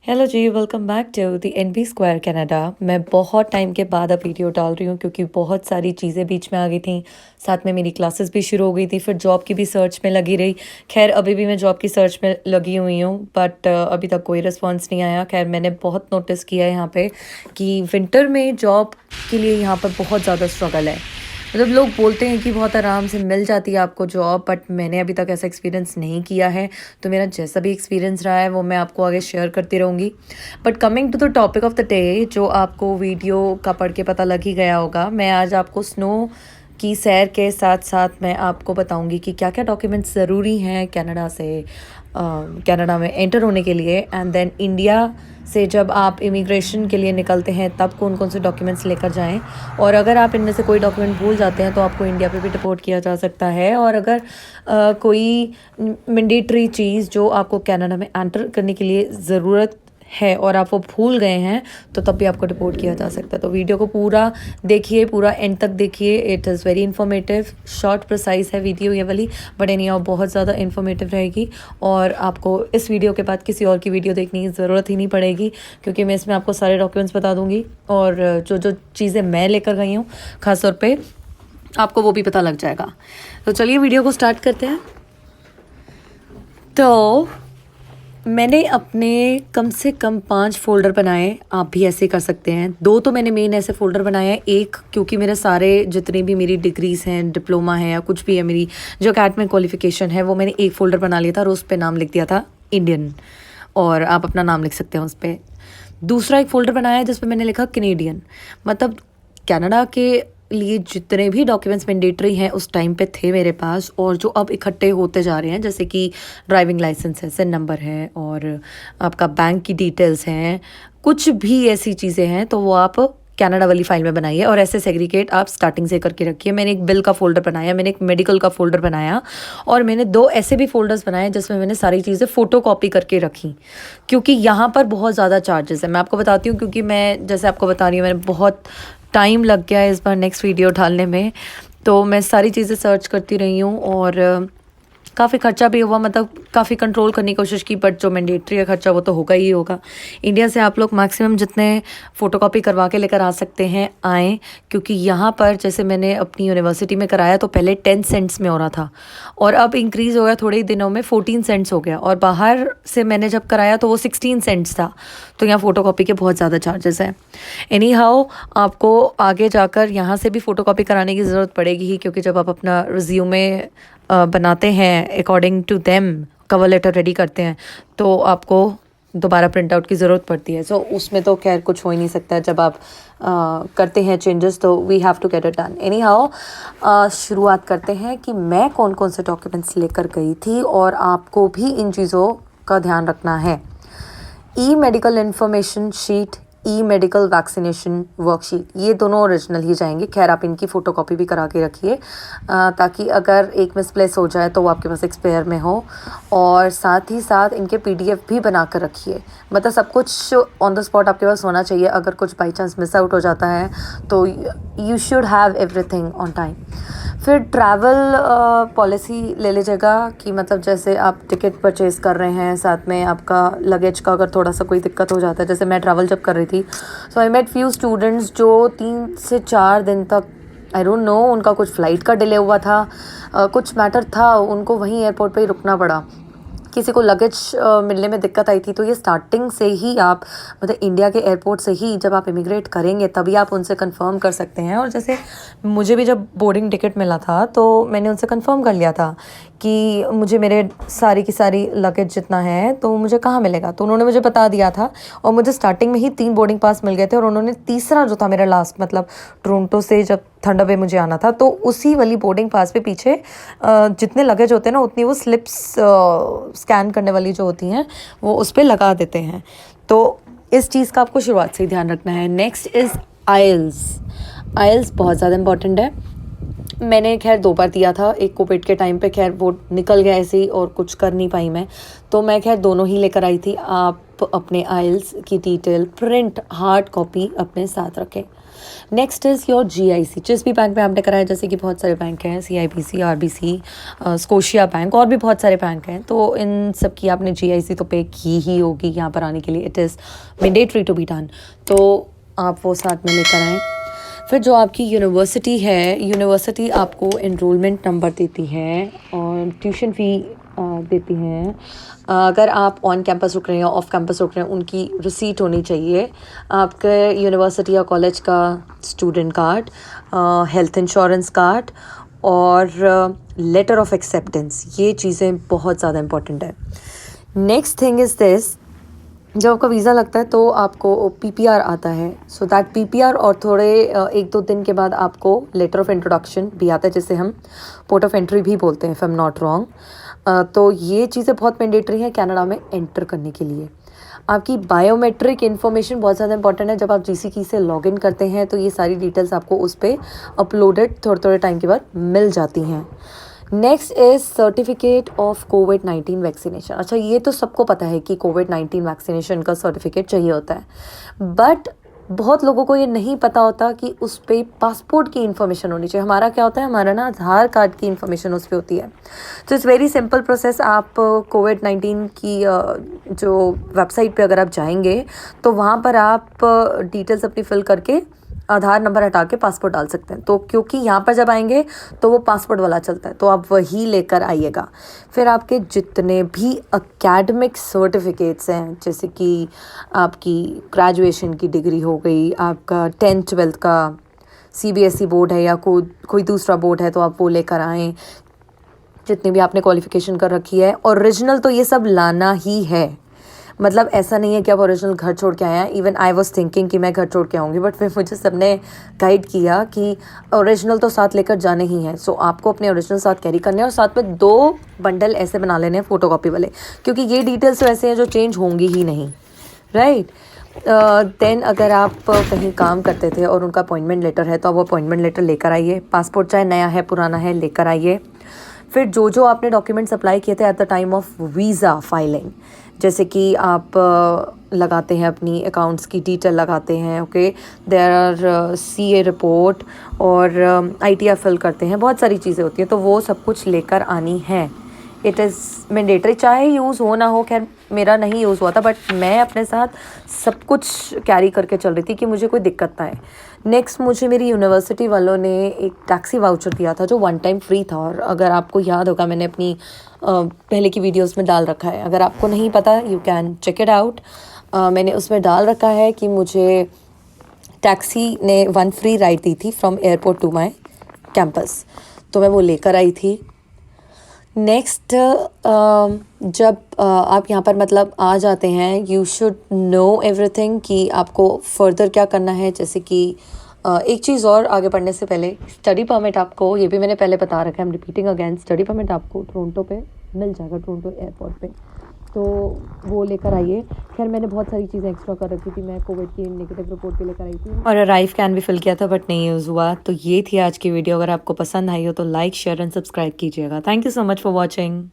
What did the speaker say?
Hello जी, welcome back to the NB square Canada. मैं बहुत टाइम के बाद अब वीडियो डाल रही हूँ क्योंकि बहुत सारी चीज़ें बीच में आ गई थी। साथ में मेरी क्लासेस भी शुरू हो गई थी, फिर जॉब की भी सर्च में लगी रही। खैर अभी भी मैं जॉब की सर्च में लगी हुई हूँ, बट अभी तक कोई रिस्पॉन्स नहीं आया। खैर मैंने बहुत नोटिस किया है यहाँ पे कि विंटर में जॉब के लिए यहाँ पर बहुत ज़्यादा स्ट्रगल है। मतलब लोग बोलते हैं कि बहुत आराम से मिल जाती है आपको जॉब, बट मैंने अभी तक ऐसा एक्सपीरियंस नहीं किया है। तो मेरा जैसा भी एक्सपीरियंस रहा है वो मैं आपको आगे शेयर करती रहूँगी। But coming to the topic of the day, जो आपको वीडियो का पढ़ के पता लग ही गया होगा, मैं आज आपको स्नो की सैर के साथ साथ मैं आपको बताऊंगी कि क्या क्या डॉक्यूमेंट्स ज़रूरी हैं कनाडा में एंटर होने के लिए, एंड देन इंडिया से जब आप इमिग्रेशन के लिए निकलते हैं तब कौन कौन से डॉक्यूमेंट्स लेकर जाएं। और अगर आप इनमें से कोई डॉक्यूमेंट भूल जाते हैं तो आपको इंडिया पे भी डिपोर्ट किया जा सकता है। और अगर कोई मैंडेटरी चीज़ जो आपको कनाडा में एंटर करने के लिए ज़रूरत है और आप वो भूल गए हैं तो तब भी आपको रिपोर्ट किया जा सकता है। तो वीडियो को पूरा देखिए, पूरा एंड तक देखिए। It is very informative, short precise है वीडियो ये वाली, बट एनी हाउ बहुत ज़्यादा इन्फॉर्मेटिव रहेगी। और आपको इस वीडियो के बाद किसी और की वीडियो देखने की ज़रूरत ही नहीं पड़ेगी क्योंकि मैं इसमें आपको सारे डॉक्यूमेंट्स बता दूँगी और जो जो चीज़ें मैं लेकर गई हूँ ख़ासतौर पर आपको वो भी पता लग जाएगा। तो चलिए वीडियो को स्टार्ट करते हैं। तो मैंने अपने कम से कम 5 फ़ोल्डर बनाए, आप भी ऐसे कर सकते हैं। 2 तो मैंने मेन ऐसे फ़ोल्डर बनाए हैं। एक क्योंकि मेरे सारे जितनी भी मेरी डिग्रीज़ हैं, डिप्लोमा है या कुछ भी है, मेरी जो अकेडमिक क्वालिफ़िकेशन है वो मैंने एक फ़ोल्डर बना लिया था और उस पर नाम लिख दिया था इंडियन, और आप अपना नाम लिख सकते हैं उस पर। दूसरा एक फ़ोल्डर बनाया है जिस पर मैंने लिखा कैनेडियन, मतलब कनाडा के लिए जितने भी डॉक्यूमेंट्स मैंडेटरी हैं उस टाइम पे थे मेरे पास, और जो अब इकट्ठे होते जा रहे हैं, जैसे कि ड्राइविंग लाइसेंस है, सिन नंबर है, और आपका बैंक की डिटेल्स हैं, कुछ भी ऐसी चीज़ें हैं तो वो आप कनाडा वाली फाइल में बनाइए और ऐसे सेग्रीगेट आप स्टार्टिंग से करके रखिए। मैंने एक बिल का फ़ोल्डर बनाया, मैंने एक मेडिकल का फ़ोल्डर बनाया, और मैंने 2 ऐसे भी फ़ोल्डर्स बनाए जिसमें मैंने सारी चीज़ें फ़ोटो कॉपी करके रखी क्योंकि यहाँ पर बहुत ज़्यादा चार्जेस है। मैं आपको बताती हूँ क्योंकि मैं जैसे आपको बता रही हूँ, मैंने बहुत टाइम लग गया इस बार नेक्स्ट वीडियो डालने में, तो मैं सारी चीज़ें सर्च करती रही हूँ और काफ़ी खर्चा भी हुआ, मतलब काफ़ी कंट्रोल करने की कोशिश की, बट जो मैंडेटरी है खर्चा वो तो होगा ही होगा। इंडिया से आप लोग मैक्सिमम जितने फ़ोटोकॉपी करवा के लेकर आ सकते हैं आएँ, क्योंकि यहाँ पर जैसे मैंने अपनी यूनिवर्सिटी में कराया तो पहले 10 सेंट्स में हो रहा था और अब इंक्रीज़ हो गया थोड़े ही दिनों में, 14 सेंट्स हो गया, और बाहर से मैंने जब कराया तो वो 16 सेंट्स था। तो यहाँ फ़ोटोकॉपी के बहुत ज़्यादा चार्जेस हैं। एनी हाउ आपको आगे जाकर यहाँ से भी फ़ोटोकॉपी कराने की ज़रूरत पड़ेगी ही, क्योंकि जब आप अपना रिज्यूमे बनाते हैं according to them, cover letter ready करते हैं, तो आपको दोबारा प्रिंट आउट की ज़रूरत पड़ती है। सो उसमें तो खैर कुछ हो ही नहीं सकता, जब आप करते हैं चेंजेस तो we have to get it done. Anyhow शुरुआत करते हैं कि मैं कौन कौन से डॉक्यूमेंट्स लेकर गई थी, और आपको भी इन चीज़ों का ध्यान रखना है। ई मेडिकल इन्फॉर्मेशन शीट, ई मेडिकल वैक्सीनेशन वर्कशीट, ये दोनों ओरिजिनल ही जाएंगे। खैर आप इनकी फ़ोटोकॉपी भी करा के रखिए ताकि अगर एक मिसप्लेस हो जाए तो वो आपके पास एक स्पेयर में हो, और साथ ही साथ इनके PDF भी बना कर रखिए। मतलब सब कुछ ऑन द स्पॉट आपके पास होना चाहिए। अगर कुछ बाई चांस मिस आउट हो जाता है तो you should have everything on time. फिर ट्रैवल पॉलिसी ले लीजिएगा कि मतलब जैसे आप टिकट परचेज़ कर रहे हैं, साथ में आपका लगेज का अगर थोड़ा सा कोई दिक्कत हो जाता है। जैसे मैं ट्रैवल जब कर रही थी, सो आई मेट फ्यू स्टूडेंट्स जो 3 से 4 दिन तक, आई डोंट नो, उनका कुछ फ़्लाइट का डिले हुआ था, कुछ मैटर था, उनको वहीं एयरपोर्ट पे ही रुकना पड़ा। किसी को लगेज मिलने में दिक्कत आई थी। तो ये स्टार्टिंग से ही आप, मतलब इंडिया के एयरपोर्ट से ही जब आप इमिग्रेट करेंगे तभी आप उनसे कंफर्म कर सकते हैं। और जैसे मुझे भी जब बोर्डिंग टिकट मिला था तो मैंने उनसे कंफर्म कर लिया था कि मुझे मेरे सारी की सारी लगेज जितना है तो मुझे कहाँ मिलेगा, तो उन्होंने मुझे बता दिया था। और मुझे स्टार्टिंग में ही 3 बोर्डिंग पास मिल गए थे, और उन्होंने तीसरा जो था मेरा लास्ट, मतलब टोरंटो से जब थंडर बे मुझे आना था, तो उसी वाली बोर्डिंग पास पे पीछे जितने लगेज होते हैं ना उतनी वो स्लिप्स स्कैन करने वाली जो होती हैं वो उस पर लगा देते हैं। तो इस चीज़ का आपको शुरुआत से ही ध्यान रखना है। नेक्स्ट इज़ आइल्स बहुत ज़्यादा इंपॉर्टेंट है। मैंने खैर 2 बार दिया था, एक कोविड के टाइम पे, खैर वो निकल गया ऐसे ही और कुछ कर नहीं पाई मैं, तो मैं खैर दोनों ही लेकर आई थी। आप आप अपने आइल्स की डिटेल प्रिंट हार्ड कॉपी अपने साथ रखें। Next is your GIC। जिस भी बैंक में आपने कराया, जैसे कि बहुत सारे बैंक हैं, CIBC, RBC, स्कोशिया बैंक, और भी बहुत सारे बैंक हैं, तो इन सब की आपने GIC तो पे की ही होगी यहाँ पर आने के लिए। It is mandatory to be done, तो आप वो साथ में लेकर आएँ। फिर जो आपकी यूनिवर्सिटी है, यूनिवर्सिटी आपको एनरोलमेंट नंबर देती है और ट्यूशन फ़ी देती हैं। अगर आप ऑन कैंपस रुक रहे हैं या ऑफ कैंपस रुक रहे हैं, उनकी रिसीट होनी चाहिए। आपके यूनिवर्सिटी या कॉलेज का student card, health insurance card और लेटर ऑफ एक्सेप्टेंस, ये चीज़ें बहुत ज़्यादा इंपॉर्टेंट है। नेक्स्ट थिंग इज़ दिस, जब आपका वीज़ा लगता है तो आपको PPR आता है। सो दैट PPR और थोड़े 1-2 दिन के बाद आपको लेटर ऑफ इंट्रोडक्शन भी आता है, जिसे हम पोर्ट ऑफ एंट्री भी बोलते हैं, if I am not wrong. तो ये चीज़ें बहुत मैंडेटरी हैं कनाडा में एंटर करने के लिए। आपकी बायोमेट्रिक इन्फॉर्मेशन बहुत ज़्यादा इंपॉर्टेंट है। जब आप GC की से लॉगिन करते हैं तो ये सारी डिटेल्स आपको उस पर अपलोडेड थोड़े टाइम के बाद मिल जाती हैं। Next is certificate of covid vaccination. अच्छा, ये तो सबको पता है कि कोविड-19 वैक्सीनेशन का सर्टिफिकेट चाहिए होता है, बट बहुत लोगों को ये नहीं पता होता कि उस पर पासपोर्ट की इन्फॉर्मेशन होनी चाहिए। हमारा क्या होता है, हमारा ना आधार कार्ड की इन्फॉर्मेशन उस पर होती है। तो इट्स वेरी सिंपल प्रोसेस। आप कोविड-19 की जो वेबसाइट पे अगर आप जाएंगे तो वहाँ पर आप डिटेल्स अपनी फिल करके आधार नंबर हटा के पासपोर्ट डाल सकते हैं। तो क्योंकि यहाँ पर जब आएंगे तो वो पासपोर्ट वाला चलता है, तो आप वही लेकर आइएगा। फिर आपके जितने भी एकेडमिक सर्टिफिकेट्स हैं, जैसे कि आपकी ग्रेजुएशन की डिग्री हो गई, आपका 10th-12th का CBSE बोर्ड है या कोई दूसरा बोर्ड है, तो आप वो लेकर आएँ। जितनी भी आपने क्वालिफ़िकेशन कर रखी है, ओरिजिनल तो ये सब लाना ही है। मतलब ऐसा नहीं है कि आप ओरिजिनल घर छोड़ के आए हैं। इवन आई वॉज थिंकिंग कि मैं घर छोड़ के आऊँगी, बट फिर मुझे सबने गाइड किया कि ओरिजिनल तो साथ लेकर जाने ही हैं। सो आपको अपने ओरिजिनल साथ कैरी करने हैं और साथ में 2 बंडल ऐसे बना लेने हैं फ़ोटोकॉपी वाले, क्योंकि ये डिटेल्स तो ऐसे हैं जो चेंज होंगी ही नहीं, राइट। देन अगर आप कहीं काम करते थे और उनका अपॉइंटमेंट लेटर है, तो आप वो अपॉइंटमेंट लेटर लेकर आइए। पासपोर्ट चाहे नया है पुराना है, लेकर आइए। फिर जो आपने डॉक्यूमेंट्स अप्लाई किए थे at the time of visa filing, जैसे कि आप लगाते हैं अपनी अकाउंट्स की डिटेल लगाते हैं, okay, there are CA report और ITR फिल करते हैं, बहुत सारी चीज़ें होती हैं, तो वो सब कुछ लेकर आनी है। इट इज़ मैंडेटरी, चाहे यूज़ हो ना हो। खैर मेरा नहीं यूज़ हुआ था, बट मैं अपने साथ सब कुछ कैरी करके चल रही थी कि मुझे कोई दिक्कत ना आए। नेक्स्ट, मुझे मेरी यूनिवर्सिटी वालों ने एक टैक्सी वाउचर दिया था जो 1 टाइम फ्री था, और अगर आपको याद होगा मैंने अपनी पहले की वीडियोस में डाल रखा है। अगर आपको नहीं पता, you can check it out. मैंने उसमें डाल रखा है कि मुझे टैक्सी ने 1 फ्री राइड दी थी from airport to my campus, तो मैं वो लेकर आई थी। नेक्स्ट, जब आप यहाँ पर मतलब आ जाते हैं, यू शुड नो एवरीथिंग कि आपको फर्दर क्या करना है। जैसे कि एक चीज़ और, आगे बढ़ने से पहले स्टडी परमिट आपको, ये भी मैंने पहले बता रखा है, I am repeating again, study permit आपको टोरंटो पे मिल जाएगा, टोरंटो एयरपोर्ट पे, तो वो लेकर आइए। खैर मैंने बहुत सारी चीज़ें एक्स्ट्रा कर रखी थी, मैं कोविड की नेगेटिव रिपोर्ट भी लेकर आई थी और अराइव कैन भी फिल किया था, बट नहीं यूज़ हुआ। तो ये थी आज की वीडियो। अगर आपको पसंद आई हो तो लाइक, शेयर एंड सब्सक्राइब कीजिएगा। Thank you so much for watching.